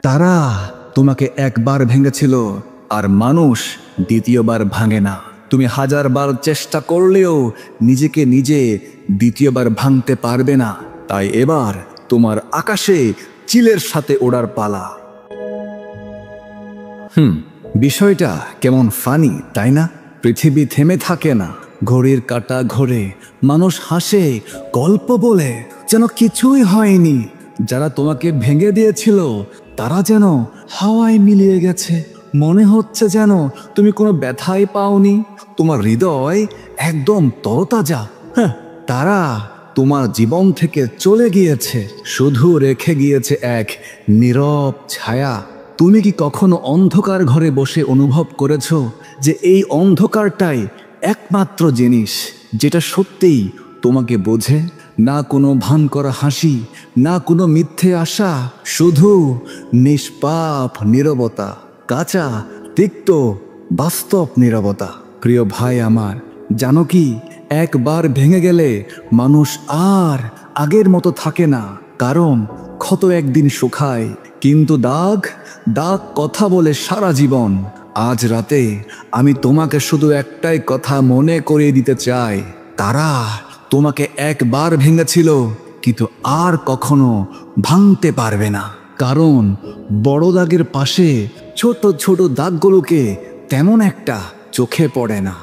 তারা তোমাকে একবার ভেঙেছিল, আর মানুষ দ্বিতীয়বার ভাঙে না। তুমি হাজারবার চেষ্টা করলেও নিজেকে নিজে দ্বিতীয়বার ভাঙতে পারবে না। তাই এবার তোমার আকাশে চিলের সাথে ওড়ার পালা। বিষয়টা কেমন ফানি, তাই না? পৃথিবী থেমে থাকে না, ঘড়ির কাঁটা ঘোরে, মানুষ হাসে, গল্প বলে, যেন কিছুই হয়নি। যারা তোমাকে ভেঙে দিয়েছিল তারা যেন হাওয়ায় মিলিয়ে গেছে। মনে হচ্ছে যেন তুমি কোনো ব্যথাই পাওনি, তোমার হৃদয় একদম তরতাজা। তারা তোমার জীবন থেকে চলে গিয়েছে, শুধু রেখে গিয়েছে এক নীরব ছায়া। তুমি কি কখনো অন্ধকার ঘরে বসে অনুভব করেছো যে এই অন্ধকারটাই একমাত্র জিনিস যেটা সত্যিই তোমাকে বোঝে? না কোনো ভান করা হাসি, না কোনো মিথ্যে আশা, শুধু নিষ্পাপ নীরবতা, কাঁচা তিক্ত বাস্তব নীরবতা। প্রিয় ভাই আমার, জানো কি, একবার ভেঙে গেলে মানুষ আর আগের মতো থাকে না, কারণ ক্ষত একদিন শুকায়, কিন্তু দাগ কথা বলে সারা জীবন। আজ রাতে আমি তোমাকে শুধু একটাই কথা মনে করিয়ে দিতে চাই, তারা তোমাকে একবার ভেঙেছিল, কিন্তু আর কখনো ভাঙতে পারবে না। কারণ বড় দাগের পাশে ছোট ছোট দাগগুলোকে তেমন একটা চোখে পড়ে না।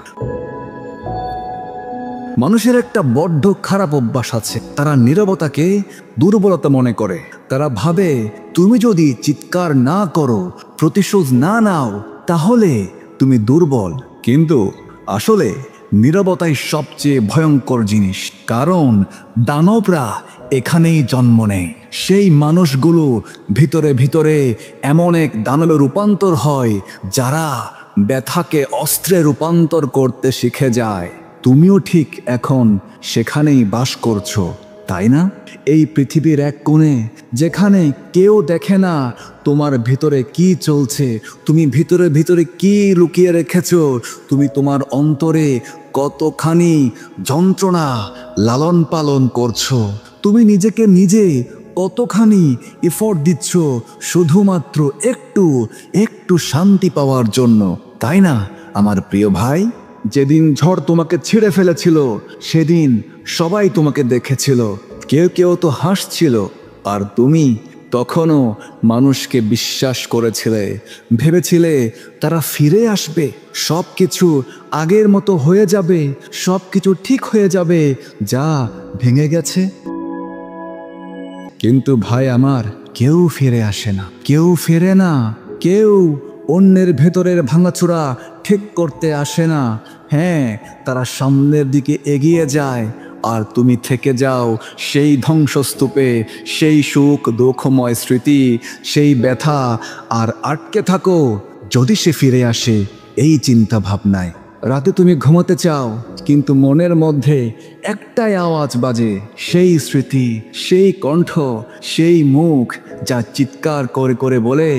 মানুষের একটা বড্ড খারাপ অভ্যাস আছে, তারা নীরবতাকে দুর্বলতা মনে করে। তারা ভাবে তুমি যদি চিৎকার না করো, প্রতিশোধ না নাও, তাহলে তুমি দুর্বল। কিন্তু আসলে নীরবতাই সবচেয়ে ভয়ঙ্কর জিনিস, কারণ দানবরা এখানেই জন্ম নেয়। সেই মানুষগুলো ভিতরে ভিতরে এমন এক দানবে রূপান্তর হয় যারা ব্যথাকে অস্ত্রে রূপান্তর করতে শিখে যায়। তুমিও ঠিক এখন সেখানেই বাস করছো, তাই না? এই পৃথিবীর এক কোণে, যেখানে কেউ দেখে না তোমার ভিতরে কি চলছে, তুমি ভিতরে ভিতরে কি লুকিয়ে রেখেছো, তুমি তোমার অন্তরে কতখানি যন্ত্রণা লালন পালন করছো, তুমি নিজেকে নিজে কতখানি এফোর্ট দিচ্ছ শুধুমাত্র একটু একটু শান্তি পাওয়ার জন্য, তাই না আমার প্রিয় ভাই? যেদিন ঝড় তোমাকে ছিঁড়ে ফেলেছিল, সেদিন সবাই তোমাকে দেখেছিল, কেউ কেউ তো হাসছিল, আর তুমি তখনও মানুষকে বিশ্বাস করেছিলে, ভেবেছিলে তারা ফিরে আসবে, সব কিছু আগের মতো হয়ে যাবে, সব কিছু ঠিক হয়ে যাবে, যা ভেঙে গেছে। কিন্তু ভাই আমার, কেউ ফিরে আসে না, কেউ ফেরে না, কেউ অন্যের ভেতরের ভাঙাচোরা ঠিক করতে আসে না। হ্যাঁ, তারা সামনের দিকে এগিয়ে যায়, আর তুমি থেকে যাও সেই ধ্বংসস্তূপে, সেই সুখ দুঃখময় স্মৃতি, সেই ব্যথা, আর আটকে থাকো যদি সে ফিরে আসে এই চিন্তা ভাবনায়। রাতে তুমি ঘুমাতে চাও, কিন্তু মনের মধ্যে একটাই আওয়াজ বাজে, সেই স্মৃতি, সেই কণ্ঠ, সেই মুখ যা চিৎকার করে করে বলে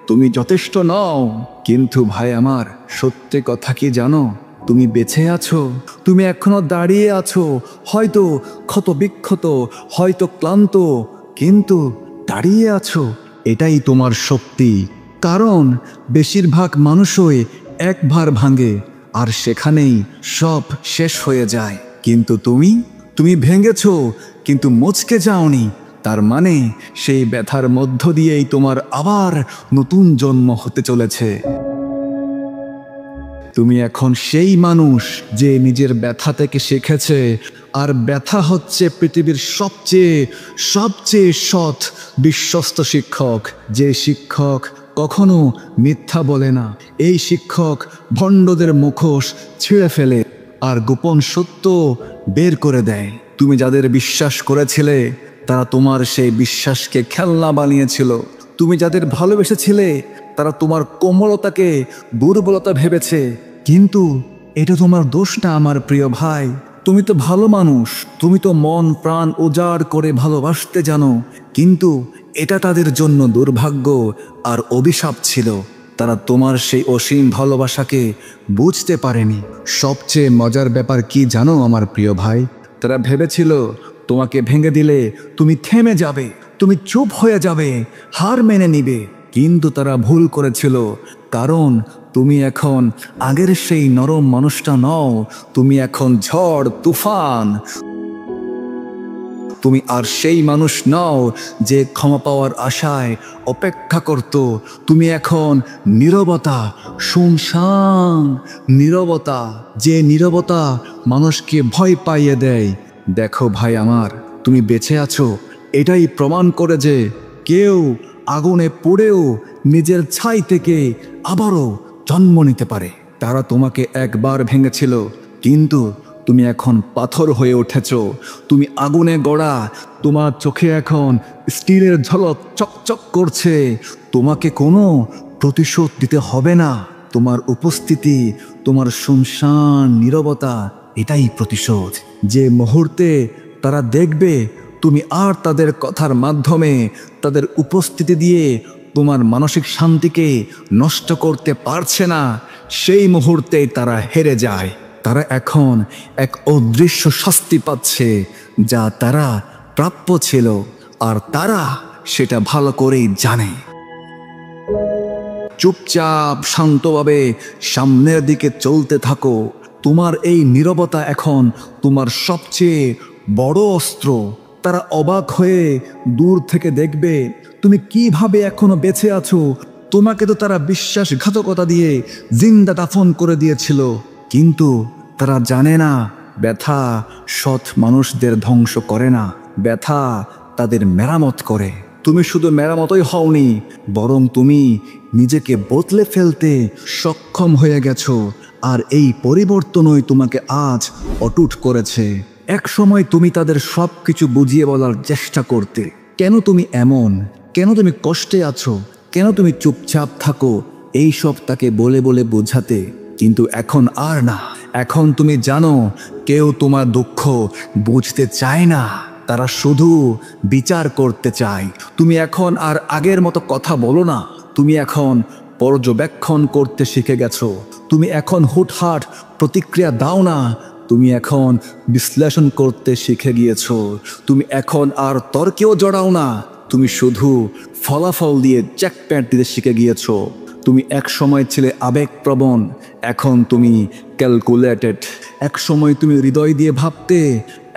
তুমি যথেষ্ট নও। কিন্তু ভাই আমার, সত্যি কথা কি জানো? তুমি বেঁচে আছো, তুমি এখনো দাঁড়িয়ে আছো, হয়তো ক্ষত বিক্ষত, হয়তো ক্লান্ত, কিন্তু দাঁড়িয়ে আছো, এটাই তোমার শক্তি। কারণ বেশিরভাগ মানুষই একবার ভাঙে, আর সেখানেই সব শেষ হয়ে যায়। কিন্তু তুমি ভেঙেছো, কিন্তু মুচকে যাওনি। তার মানে সেই ব্যথার মধ্য দিয়েই তোমার আবার নতুন জন্ম হতে চলেছে। তুমি এখন সেই মানুষ যে নিজের ব্যথা থেকে শিখেছে, আর ব্যথা হচ্ছে পৃথিবীর সবচেয়ে সবচেয়ে সৎ বিশ্বস্ত শিক্ষক, যে শিক্ষক কখনো মিথ্যা বলে না। এই শিক্ষক ভণ্ডদের মুখোশ ছিঁড়ে ফেলে আর গোপন সত্য বের করে দেয়। তুমি যাদের বিশ্বাস করেছিলে, তারা তোমার সেই বিশ্বাসকে খেলনা বানিয়েছিল। তুমি যাদের ভালোবেসেছিলে, তারা তোমার কোমলতাকে দুর্বলতা ভেবেছে। কিন্তু এটা তোমার দোষ না আমার প্রিয় ভাই, তুমি তো ভালো মানুষ, তুমি তো মন প্রাণ উজাড় করে ভালোবাসতে জানো। কিন্তু এটা তাদের জন্য দুর্ভাগ্য আর অভিশাপ ছিল। তারা তোমার সেই অসীম ভালোবাসাকে বুঝতে পারেনি। সবচেয়ে মজার ব্যাপার কি জানো আমার প্রিয় ভাই? তারা ভেবেছিল তোমাকে ভেঙে দিলে তুমি থেমে যাবে, তুমি চুপ হয়ে যাবে, হার মেনে নিবে। কিন্তু তারা ভুল করেছিল, কারণ তুমি এখন আগের সেই নরম মানুষটা নও। তুমি এখন ঝড় তুফান। তুমি আর সেই মানুষ নও যে ক্ষমা পাওয়ার আশায় অপেক্ষা করত। তুমি এখন নীরবতা, শুনশান নীরবতা, যে নীরবতা মানুষকে ভয় পাইয়ে দেয়। দেখো ভাই আমার, তুমি বেঁচে আছো, এটাই প্রমাণ করে যে কেউ আগুনে পুড়েও নিজের ছাই থেকে আবারও জন্ম নিতে পারে। তারা তোমাকে একবার ভেঙেছিল, কিন্তু তুমি এখন পাথর হয়ে উঠেছ। তুমি আগুনে গড়া, তোমার চোখে এখন স্টিলের ঝলক চকচক করছে। তোমাকে কোনো প্রতিশোধ দিতে হবে না। তোমার উপস্থিতি, তোমার শুনশান নীরবতা, এটাই প্রতিশোধ। যে মুহূর্তে তারা দেখবে তুমি আর তাদের কথার মাধ্যমে, তাদের উপস্থিতি দিয়ে তোমার মানসিক শান্তিকে নষ্ট করতে পারছে না, সেই মুহূর্তেই তারা হেরে যায়। তারা এখন এক অদৃশ্য শাস্তি পাচ্ছে, যা তারা প্রাপ্য ছিল, আর তারা সেটা ভালো করেই জানে। চুপচাপ শান্তভাবে সামনের দিকে চলতে থাকো। তোমার এই নীরবতা এখন তোমার সবচেয়ে বড় অস্ত্র। তারা অবাক হয়ে দূর থেকে দেখবে তুমি কিভাবে এখনো বেঁচে আছো। তোমাকে তো তারা বিশ্বাসঘাতকতা দিয়ে জিন্দা দাফন করে দিয়েছিল, কিন্তু তারা জানে না ব্যথা সৎ মানুষদের ধ্বংস করে না, ব্যথা তাদের মেরামত করে। তুমি শুধু মেরামতই হওনি, বরং তুমি নিজেকে বদলে ফেলতে সক্ষম হয়ে গেছো। আর এই পরিবর্তনই তোমাকে আজ অটুট করেছে। এক সময় তুমি তাদের সব কিছু বুঝিয়ে বলার চেষ্টা করতে, কেন তুমি এমন, কেন তুমি কষ্টে আছো, কেন তুমি চুপচাপ থাকো, এই সব তাকে বলে বলে বোঝাতে। কিন্তু এখন আর না। এখন তুমি জানো কেউ তোমার দুঃখ বুঝতে চায় না, তারা শুধু বিচার করতে চায়। তুমি এখন আর আগের মতো কথা বলো না, তুমি এখন পর্যবেক্ষণ করতে শিখে গেছো। তুমি এখন হুটহাট প্রতিক্রিয়া দাও না, তুমি এখন বিশ্লেষণ করতে শিখে গিয়েছো। তুমি এখন আর তর্কেও জড়াও না, তুমি শুধু ফলাফল দিয়ে চেকপ্যাট দিতে শিখে গিয়েছো। তুমি এক সময় ছিলে আবেগপ্রবণ, এখন তুমি ক্যালকুলেটেড। এক সময় তুমি হৃদয় দিয়ে ভাবতে,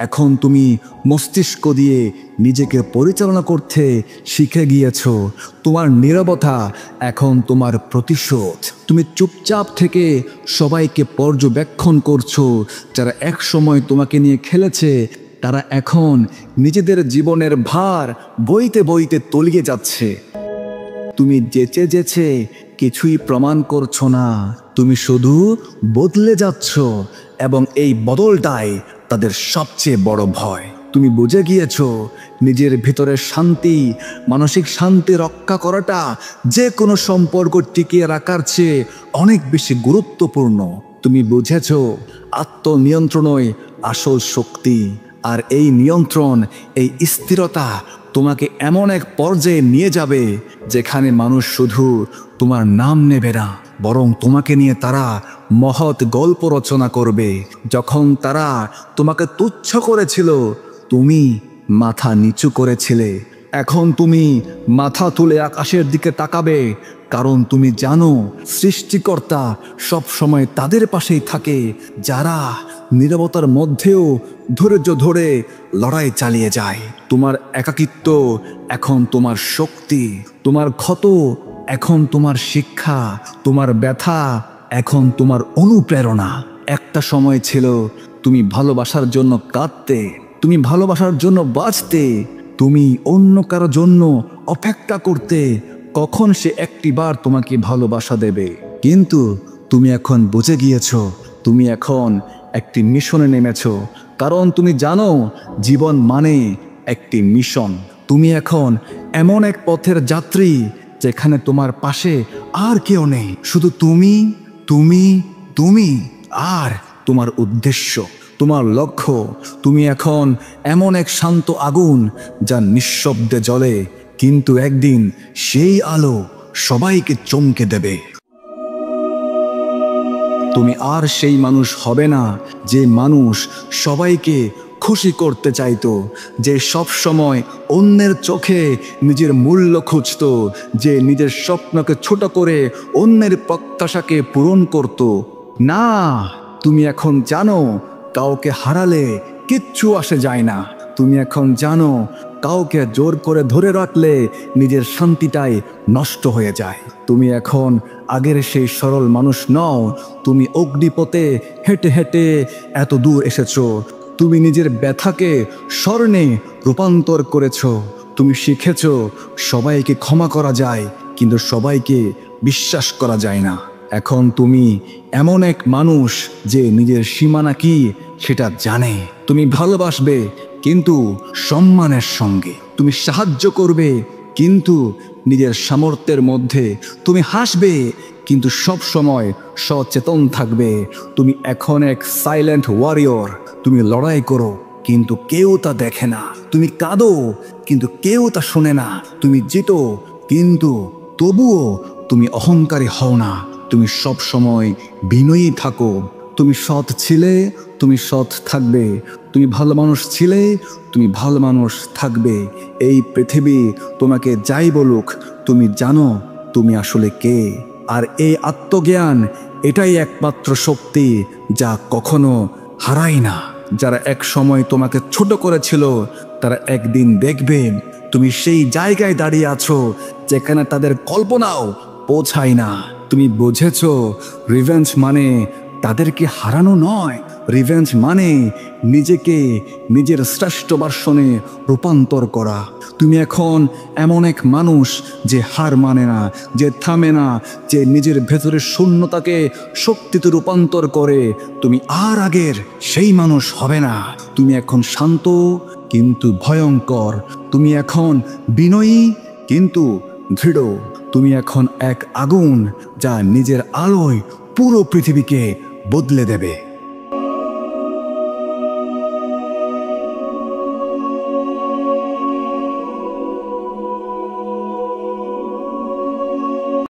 এখন তুমি মস্তিষ্ক দিয়ে নিজেকে পরিচালনা করতে শিখে গিয়েছো। তোমার নীরবতা এখন তোমার প্রতিশোধ। তুমি চুপচাপ থেকে সবাইকে পর্যবেক্ষণ করছো। যারা এক সময় তোমাকে নিয়ে খেলেছে, তারা এখন নিজেদের জীবনের ভার বইতে বইতে তলিয়ে যাচ্ছে। তুমি যেচে যেচে কিছুই প্রমাণ করছো না, তুমি শুধু বদলে যাচ্ছ, এবং এই বদলটাই তাদের সবচেয়ে বড় ভয়। তুমি বুঝে গিয়েছো নিজের ভিতরের শান্তি, মানসিক শান্তি রক্ষা করাটা যে কোনো সম্পর্ক টিকিয়ে রাখার চেয়ে অনেক বেশি গুরুত্বপূর্ণ। তুমি বুঝেছো আত্মনিয়ন্ত্রণই আসল শক্তি, আর এই নিয়ন্ত্রণ, এই স্থিরতা তোমাকে এমন এক পর্যায়ে নিয়ে যাবে যেখানে মানুষ শুধু তোমার নাম নেবে না, বরং তোমাকে নিয়ে তারা মহৎ গল্প রচনা করবে। যখন তারা তোমাকে তুচ্ছ করেছিল, তুমি মাথা নিচু করেছিলে। এখন তুমি মাথা তুলে আকাশের দিকে তাকাবে, কারণ তুমি জানো সৃষ্টিকর্তা সবসময় তাদের পাশেই থাকে, যারা নীরবতার মধ্যেও ধৈর্য ধরে লড়াই চালিয়ে যায়। তোমার একাকিত্ব এখন তোমার শক্তি, তোমার ক্ষত এখন তোমার শিক্ষা, তোমার ব্যথা এখন তোমার অনুপ্রেরণা। একটা সময় ছিল তুমি ভালোবাসার জন্য কাঁদতে, তুমি ভালোবাসার জন্য বাঁচতে, তুমি অন্য কারো জন্য অপেক্ষা করতে কখন সে একটিবার তোমাকে ভালোবাসা দেবে। কিন্তু তুমি এখন বুঝে গিয়েছো, তুমি এখন একটি মিশনে নেমেছো, কারণ তুমি জানো জীবন মানে একটি মিশন। তুমি এখন এমন এক পথের যাত্রী যেখানে তোমার পাশে আর কেউ নেই, শুধু তুমি, তুমি, তুমি আর তোমার উদ্দেশ্য, তোমার লক্ষ্য। তুমি এখন এমন এক শান্ত আগুন যা নিঃশব্দে জ্বলে, কিন্তু একদিন সেই আলো সবাইকে চমকে দেবে। তুমি আর সেই মানুষ হবে না যে মানুষ সবাইকে খুশি করতে চাইতো, যে সব সময় অন্যের চোখে নিজের মূল্য খুঁজতো, যে নিজের স্বপ্নকে ছোট করে অন্যের প্রত্যাশাকে পূরণ করত। না, তুমি এখন জানো কাউকে হারালে কিচ্ছু আসে যায় না। তুমি এখন জানো কাউকে জোর করে ধরে রাখলে নিজের শান্তিটাই নষ্ট হয়ে যায়। তুমি এখন আগের সেই সরল মানুষ নও। তুমি অগ্নিপথে হেঁটে হেঁটে এত দূর এসেছো। তুমি নিজের ব্যথাকে স্বর্ণে রূপান্তর করেছো। তুমি শিখেছো সবাইকে ক্ষমা করা যায়, কিন্তু সবাইকে বিশ্বাস করা যায় না। এখন তুমি এমন এক মানুষ যে নিজের সীমানা কি সেটা জানে। তুমি ভালোবাসবে কিন্তু সম্মানের সঙ্গে। তুমি সাহায্য করবে কিন্তু নিজের সামর্থ্যের মধ্যে। তুমি হাসবে কিন্তু সব সময় সচেতন থাকবে। তুমি এখন এক সাইলেন্ট ওয়ারিয়র। তুমি লড়াই করো কিন্তু কেউ তা দেখে না। তুমি কাঁদো কিন্তু কেউ তা শোনে না। তুমি জিতো কিন্তু তবুও তুমি অহংকারী হও না। তুমি সব সময় বিনয়ী থাকো। তুমি সৎ ছিলে, তুমি সৎ থাকবে। তুমি ভালো মানুষ ছিলে, তুমি ভালো মানুষ থাকবে। এই পৃথিবী তোমাকে যাই বলুক, তুমি জানো তুমি আসলে কে। আর এই আত্মজ্ঞান এটাই একমাত্র শক্তি যা কখনো হারায় না। যারা এক সময় তোমাকে ছোট করেছিল তারা একদিন দেখবে তুমি সেই জায়গায় দাঁড়িয়ে আছো যেখানে তাদের কল্পনাও পৌঁছায় না। তুমি বুঝেছো রিভেঞ্জ মানে তাদেরকে হারানো নয়। রিভেঞ্জ মানে নিজেকে নিজের শ্রেষ্ঠ ভার্সনে রূপান্তর করা। তুমি এখন এমন এক মানুষ যে হার মানে না, যে থামে না, যে নিজের ভেতরের শূন্যতাকে শক্তিতে রূপান্তর করে। তুমি আর আগের সেই মানুষ হবে না। তুমি এখন শান্ত কিন্তু ভয়ঙ্কর। তুমি এখন বিনয়ী কিন্তু দৃঢ়। তুমি এখন এক আগুন যা নিজের আলোয় পুরো পৃথিবীকে বদলে দেবে।